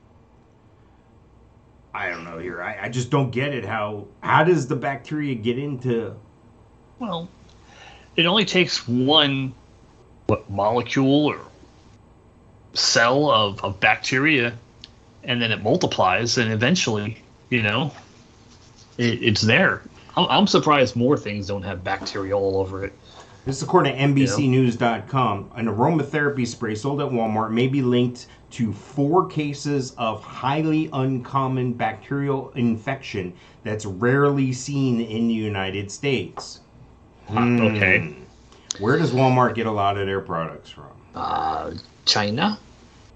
I don't know here. I just don't get it. How does the bacteria get into... Well, it only takes one molecule or cell of bacteria, and then it multiplies, and eventually, it's there. I'm surprised more things don't have bacteria all over it. This is according to NBCnews.com. An aromatherapy spray sold at Walmart may be linked to 4 cases of highly uncommon bacterial infection that's rarely seen in the United States. Okay. Where does Walmart get a lot of their products from? China.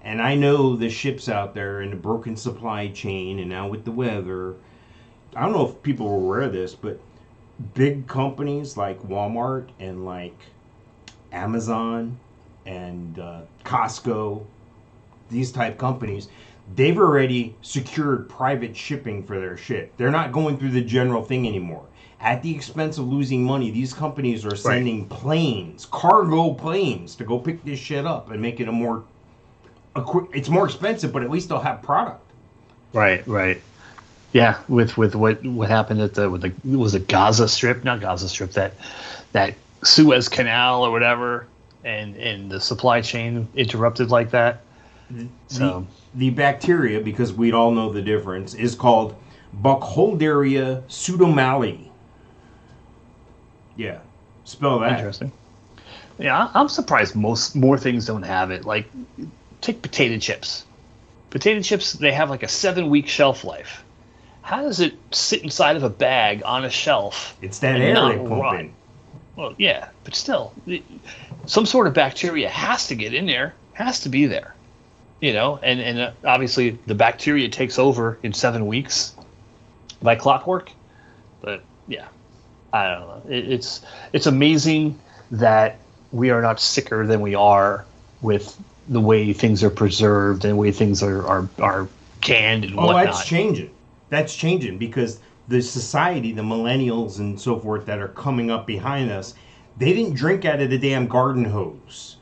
And I know the ships out there and the broken supply chain, and now with the weather, I don't know if people are aware of this, but big companies like Walmart and like Amazon and Costco, these type companies, they've already secured private shipping for their shit. They're not going through the general thing anymore. At the expense of losing money, these companies are sending planes, cargo planes, to go pick this shit up and make it it's more expensive, but at least they'll have product. Right. Yeah, with what happened at was it Gaza Strip? Not Gaza Strip, that Suez Canal or whatever, and the supply chain interrupted like that. So the bacteria, because we'd all know the difference, is called Burkholderia pseudomallei. Yeah, spell that. Interesting. Yeah, I'm surprised more things don't have it. Like, take potato chips. Potato chips, they have like a 7-week shelf life. How does it sit inside of a bag on a shelf? It's that air they pump in. Well, yeah, but still, some sort of bacteria has to get in there, has to be there, and obviously the bacteria takes over in 7 weeks by clockwork. But yeah, I don't know. It's amazing that we are not sicker than we are with the way things are preserved and the way things are canned and whatnot. Oh, that's changing. That's changing because the society, the millennials and so forth that are coming up behind us, they didn't drink out of the damn garden hose.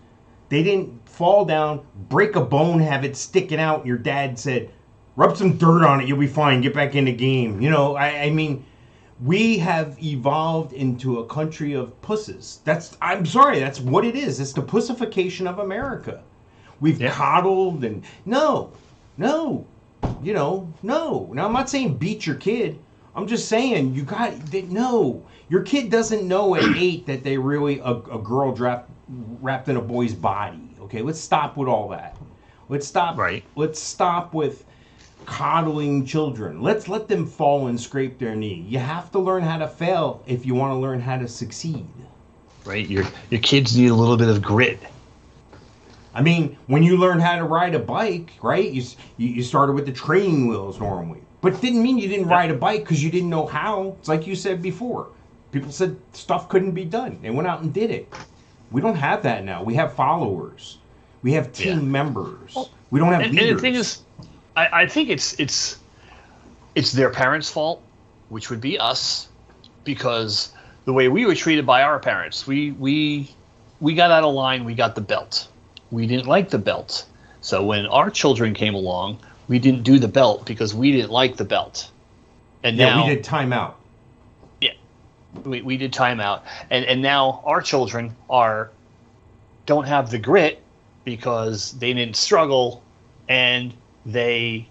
They didn't fall down, break a bone, have it sticking out. Your dad said, rub some dirt on it, you'll be fine, get back in the game. You know, I mean, we have evolved into a country of pusses. I'm sorry, that's what it is. It's the pussification of America. We've coddled and no. Now, I'm not saying beat your kid. I'm just saying your kid doesn't know at 8 that they really a girl wrapped in a boy's body. Okay, let's stop with all that. Let's stop. Right. Let's stop with coddling children. Let's let them fall and scrape their knee. You have to learn how to fail if you want to learn how to succeed. Right. Your kids need a little bit of grit. I mean, when you learn how to ride a bike, right? You started with the training wheels normally, but it didn't mean you didn't ride a bike because you didn't know how. It's like you said before. People said stuff couldn't be done. They went out and did it. We don't have that now. We have followers. We have team members. We don't have leaders. And the thing is, I think it's their parents' fault, which would be us, because the way we were treated by our parents, we got out of line. We got the belt. We didn't like the belt. So when our children came along, we didn't do the belt because we didn't like the belt. And now we did timeout. Yeah, we did timeout, and now our children don't have the grit because they didn't struggle and they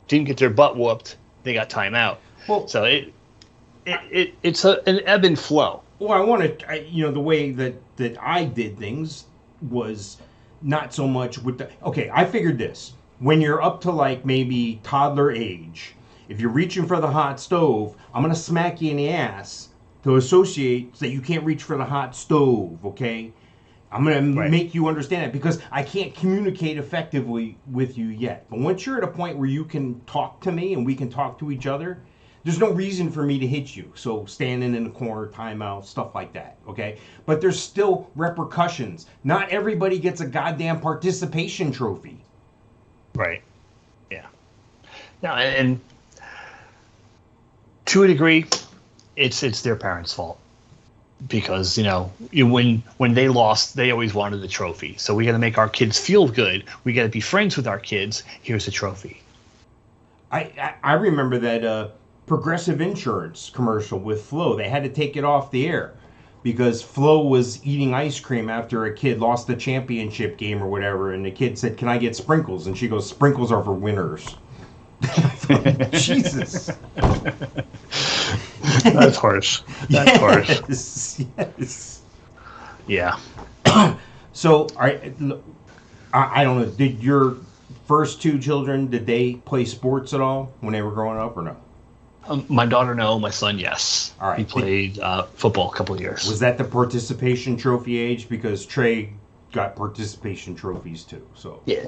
didn't get their butt whooped. They got timeout. Well, so it's an ebb and flow. Well, the way that I did things was not so much with I figured this. When you're up to like maybe toddler age, if you're reaching for the hot stove, I'm going to smack you in the ass to associate so that you can't reach for the hot stove, okay? I'm going to make you understand it because I can't communicate effectively with you yet. But once you're at a point where you can talk to me and we can talk to each other, there's no reason for me to hit you. So standing in the corner, timeout, stuff like that, okay? But there's still repercussions. Not everybody gets a goddamn participation trophy. Right. Yeah. No, and to a degree, it's their parents' fault. Because, when they lost, they always wanted the trophy. So we got to make our kids feel good. We got to be friends with our kids. Here's the trophy. I remember that Progressive Insurance commercial with Flo. They had to take it off the air because Flo was eating ice cream after a kid lost the championship game or whatever, and the kid said, "Can I get sprinkles?" And she goes, "Sprinkles are for winners." Jesus. That's harsh. That's harsh. Yes. Yeah. So, I don't know. Did your first two children, did they play sports at all when they were growing up or no? My daughter, no. My son, yes. All right. He played football a couple of years. Was that the participation trophy age? Because Trey got participation trophies too. So yeah.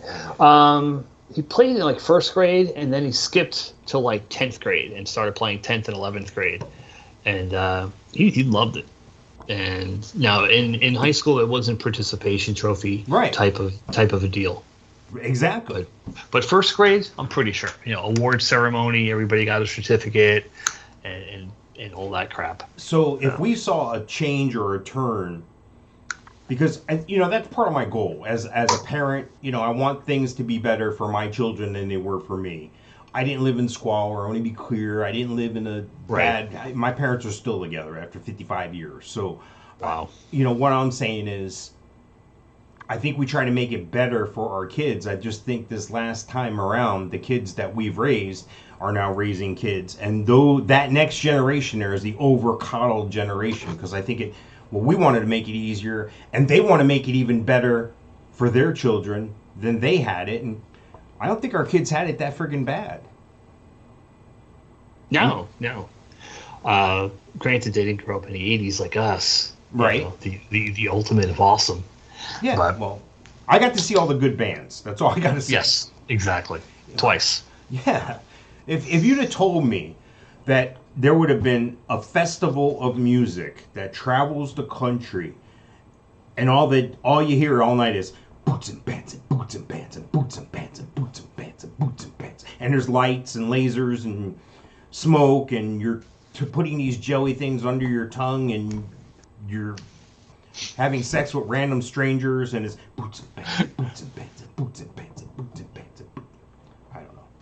He played in like first grade, and then he skipped to like 10th grade and started playing 10th and 11th grade, and he loved it. And now in high school, it wasn't participation trophy type of a deal. Exactly. But first grade, I'm pretty sure. Award ceremony, everybody got a certificate, and all that crap. So if we saw a change or a turn. Because, that's part of my goal. As a parent, I want things to be better for my children than they were for me. I didn't live in squalor. I want to be clear. I didn't live in a bad... My parents are still together after 55 years. So, wow. What I'm saying is, I think we try to make it better for our kids. I just think this last time around, the kids that we've raised are now raising kids. And though that next generation there is the over-coddled generation, because I think we wanted to make it easier, and they want to make it even better for their children than they had it. And I don't think our kids had it that friggin' bad. No. Granted, they didn't grow up in the 80s like us. Right. The ultimate of awesome. Yeah, well, I got to see all the good bands. That's all I got to say. Yes, exactly. Twice. Yeah. If you'd have told me that there would have been a festival of music that travels the country, and all you hear all night is boots and pants and boots and pants and boots and pants and boots and pants and boots and pants, and there's lights and lasers and smoke, and you're putting these jelly things under your tongue, and you're having sex with random strangers, and it's boots and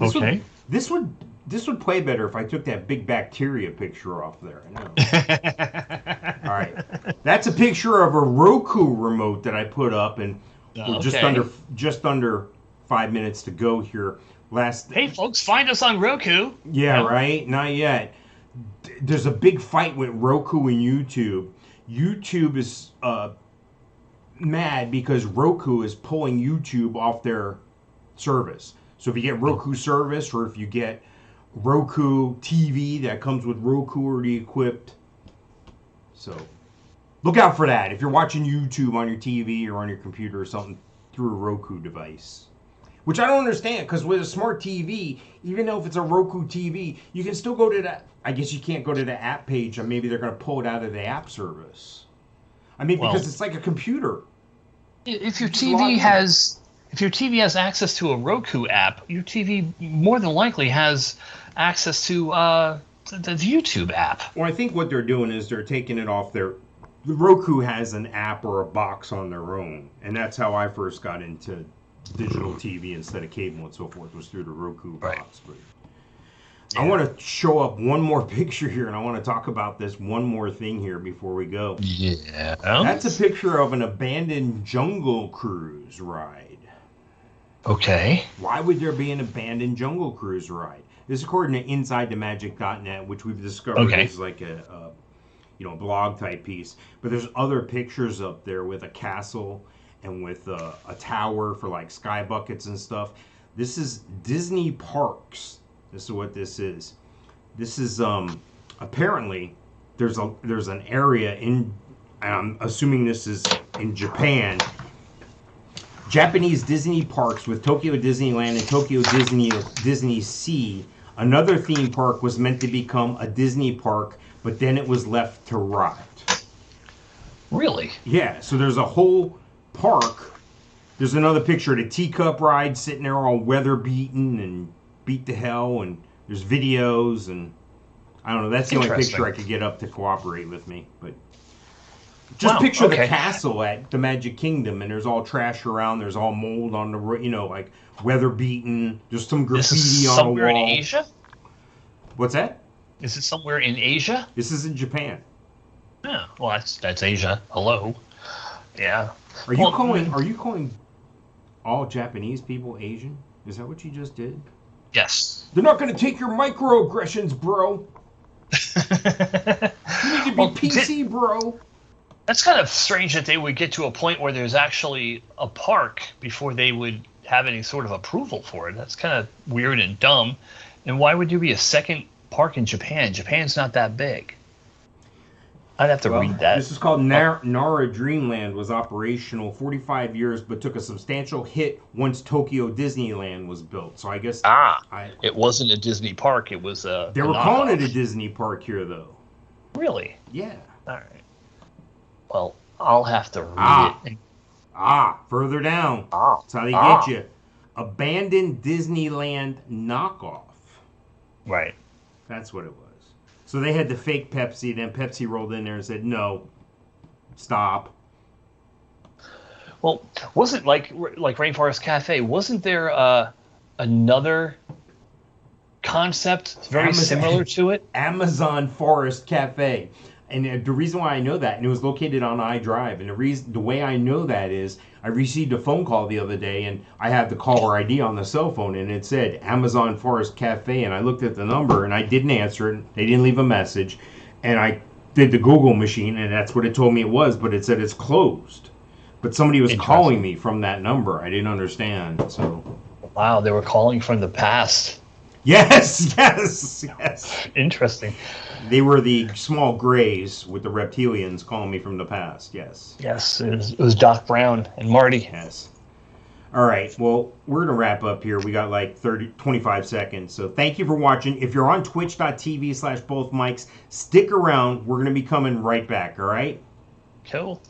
Okay. This would play better if I took that big bacteria picture off there. I know. All right, that's a picture of a Roku remote that I put up, and we're just under 5 minutes to go here. Hey, folks, find us on Roku. Yeah, right. Not yet. There's a big fight with Roku and YouTube. YouTube is mad because Roku is pulling YouTube off their service. So if you get Roku service, or if you get Roku TV that comes with Roku already equipped, so look out for that if you're watching YouTube on your TV or on your computer or something through a Roku device. Which I don't understand, because with a smart TV, even though if it's a Roku TV, you can still go to that. I guess you can't go to the app page, and maybe they're going to pull it out of the app service. I mean, because it's like a computer. If your TV has access to a Roku app, your TV more than likely has access to the YouTube app. Well, I think what they're doing is they're taking it off their. The Roku has an app or a box on their own, and that's how I first got into digital TV instead of cable and so forth, was through the Roku box. But I want to show up one more picture here, and I want to talk about this one more thing here before we go. Yeah. That's a picture of an abandoned Jungle Cruise ride. Okay. Why would there be an abandoned Jungle Cruise ride? This is according to InsideTheMagic.net, which we've discovered is like a blog type piece. But there's other pictures up there with a castle and with a tower for like sky buckets and stuff. This is Disney Parks. This is what this is. This is apparently there's an area in, I'm assuming this is in Japan. Japanese Disney parks with Tokyo Disneyland and Tokyo Disney Sea. Another theme park was meant to become a Disney park, but then it was left to rot. Really? Yeah. So there's a whole park. There's another picture of the teacup ride sitting there all weather beaten and beat to hell, and there's videos, and I don't know. That's the only picture I could get up to cooperate with me. But just picture the castle at the Magic Kingdom, and there's all trash around. There's all mold on the, like weather beaten. There's some graffiti on the wall. Somewhere in Asia? What's that? Is it somewhere in Asia? This is in Japan. Yeah. Well, that's Asia. Hello. Yeah. Are you calling all Japanese people Asian? Is that what you just did? Yes. They're not going to take your microaggressions, bro. You need to be PC, bro. That's kind of strange that they would get to a point where there's actually a park before they would have any sort of approval for it. That's kind of weird and dumb. And why would there be a second park in Japan? Japan's not that big. I'd have to read that. This is called Nara Dreamland, was operational 45 years, but took a substantial hit once Tokyo Disneyland was built. So I guess it wasn't a Disney park. It was a. They were calling it a Disney park here, though. Really? Yeah. All right. Well, I'll have to read it. Further down. That's how they get you. Abandoned Disneyland knockoff. Right. That's what it was. So they had the fake Pepsi, then Pepsi rolled in there and said, no, stop. Well, wasn't like Rainforest Cafe, wasn't there another concept very similar to it? Amazon Forest Cafe. And the reason why I know that, and it was located on iDrive, and the way I know that is I received a phone call the other day, and I had the caller ID on the cell phone, and it said Amazon Forest Cafe, and I looked at the number, and I didn't answer it. They didn't leave a message, and I did the Google machine, and that's what it told me it was, but it said it's closed. But somebody was calling me from that number. I didn't understand, so. Wow, they were calling from the past. Yes. Interesting. They were the small grays with the reptilians calling me from the past, yes. Yes, it was Doc Brown and Marty. Yes. All right, well, we're going to wrap up here. We got like 25 seconds. So thank you for watching. If you're on twitch.tv/bothmics, stick around. We're going to be coming right back, all right? Cool.